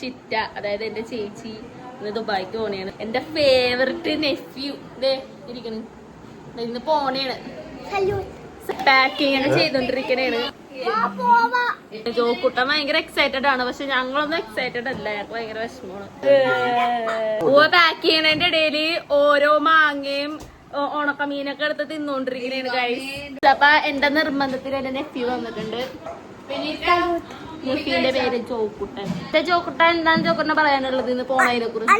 ചിറ്റ, അതായത് എന്റെ ചേച്ചി ഇന്ന് ദുബായിക്ക് പോണേണ്. എന്റെ ഫേവററ്റ് നെഫ്യൂ ഇതേ ഇരിക്കണ്, ഇന്ന് പോണേണ്. പാക്കിങ് ഒക്കെ ചെയ്തോണ്ടിരിക്കണേണ്. ജോക്കുട്ടൻ ഭയങ്കര എക്സൈറ്റഡ് ആണ്, പക്ഷെ ഞങ്ങളൊന്നും എക്സൈറ്റഡ് അല്ല, ഞങ്ങൾക്ക് ഭയങ്കര വിഷമമാണ്. പാക്ക് ചെയ്യണതിന്റെ ഇടയില് ഓരോ മാങ്ങയും ഉണക്കമീനൊക്കെ എടുത്ത് തിന്നോണ്ടിരിക്കണേണ് ഗൈസ്. അപ്പൊ എന്റെ നിർബന്ധത്തിൽ എന്റെ നെഫ്യൂ വന്നിട്ടുണ്ട്. പിന്നെ നെഫ്യൂന്റെ പേര് ജോക്കുട്ടൻ. ജോക്കുട്ടൻ എന്താണ് ജോക്കുട്ടനെ പറയാനുള്ളത് ഇന്ന് പോണതിനെ കുറിച്ച്?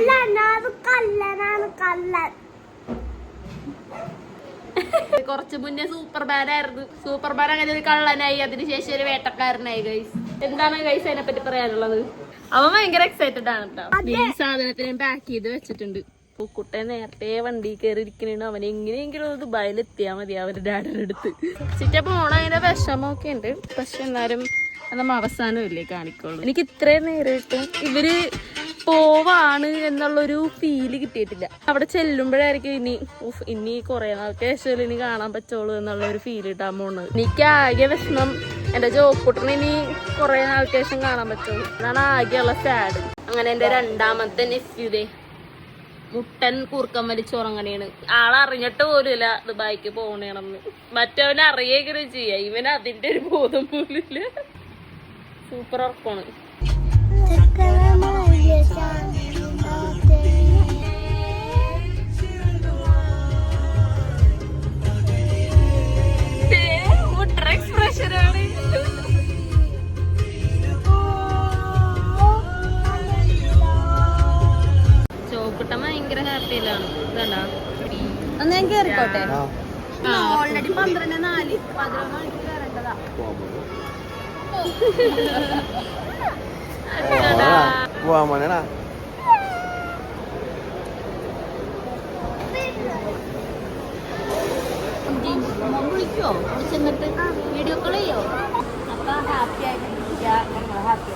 കുറച്ചു മുന്നേ സൂപ്പർ ബാൻ ആയിരുന്നു. സൂപ്പർ ബാൻ അങ്ങനെ ഒരു കള്ളനായി, അതിനുശേഷം ഒരു വേട്ടക്കാരനായി ഗൈസ്. എന്താണ് ഗൈസ് അതിനെ പറ്റി പറയാനുള്ളത്? അവൻ ഭയങ്കര എക്സൈറ്റഡ് ആണ് കേട്ടോ. ഈ സാധനത്തിനും പാക്ക് ചെയ്ത് വെച്ചിട്ടുണ്ട്. പൂക്കുട്ടൻ നേരത്തെ വണ്ടി കയറി ഇരിക്കണേണ്. അവൻ എങ്ങനെയെങ്കിലും ദുബായിൽ എത്തിയാൽ മതി അവരുടെ ഡാഡിയുടെ അടുത്ത്. ചിറ്റ പോണ അതിന്റെ വിഷമമൊക്കെ ഉണ്ട്, പക്ഷെ എന്നാലും നമ്മൾ അവസാനമല്ലേ കാണിക്കുള്ളൂ. എനിക്ക് ഇത്രയും നേരിട്ട് ഇവര് പോവാണ് എന്നുള്ളൊരു ഫീല് കിട്ടിയിട്ടില്ല. അവിടെ ചെല്ലുമ്പോഴായിരിക്കും ഇനി കുറെ നാൾക്ക് ശേഷം ഇനി കാണാൻ പറ്റുള്ളൂ എന്നുള്ളൊരു ഫീൽ ഇട്ടാൻ പോകുന്നത്. എനിക്ക് ആകെ വിഷമം എന്റെ ജോക്കുട്ടനെ ഇനി കുറെ നാൾക്ക് ശേഷം കാണാൻ പറ്റുള്ളൂ, അതാണ് ആകെയുള്ള സാഡ്. അങ്ങനെ എന്റെ രണ്ടാമത്തെ നെഫ്യൂതേ മുട്ടൻ കൂർക്കം വലിച്ചുറങ്ങണേണ്. ആളറിഞ്ഞിട്ട് പോലുമില്ല ദുബായിക്ക് പോകണേണെന്ന്. മറ്റവനെ അറിയേക്കണ ചെയ്യാ, ഇവന് അതിന്റെ ഒരു ബോധം പോലില്ല. സൂപ്പർ ഉറക്കമാണ്. എക്സ്പ്രഷനാണ്. ചോക്കുട്ടൻ ഭയങ്കര ഹാപ്പിയിലാണ്. ഇതണ്ടാ അന്ന് ഞാൻ കേറിക്കോട്ടെ. ഓൾറെഡി 12:04 11 മണിക്ക് കയറേണ്ടതാ. വിളിക്കോ ചെന്നിട്ട് വീഡിയോ കോൾ ചെയ്യോ? അപ്പൊ ഹാപ്പി ആയിട്ട് ഹാപ്പി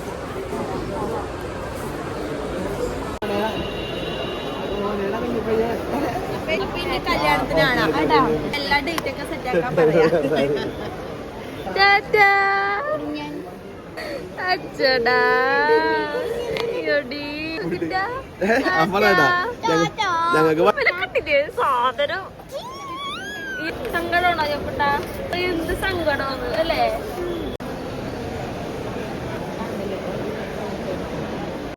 പിന്നെ കല്യാണത്തിനാണ് എല്ലാ ഡേറ്റ് ഒക്കെ സെറ്റ് ആക്കാൻ പറയാ. അച്ചടാ സാധനം സങ്കടമാണോ ചോപ്പട്ടാ? എന്ത് സങ്കടമാണ് അല്ലേ?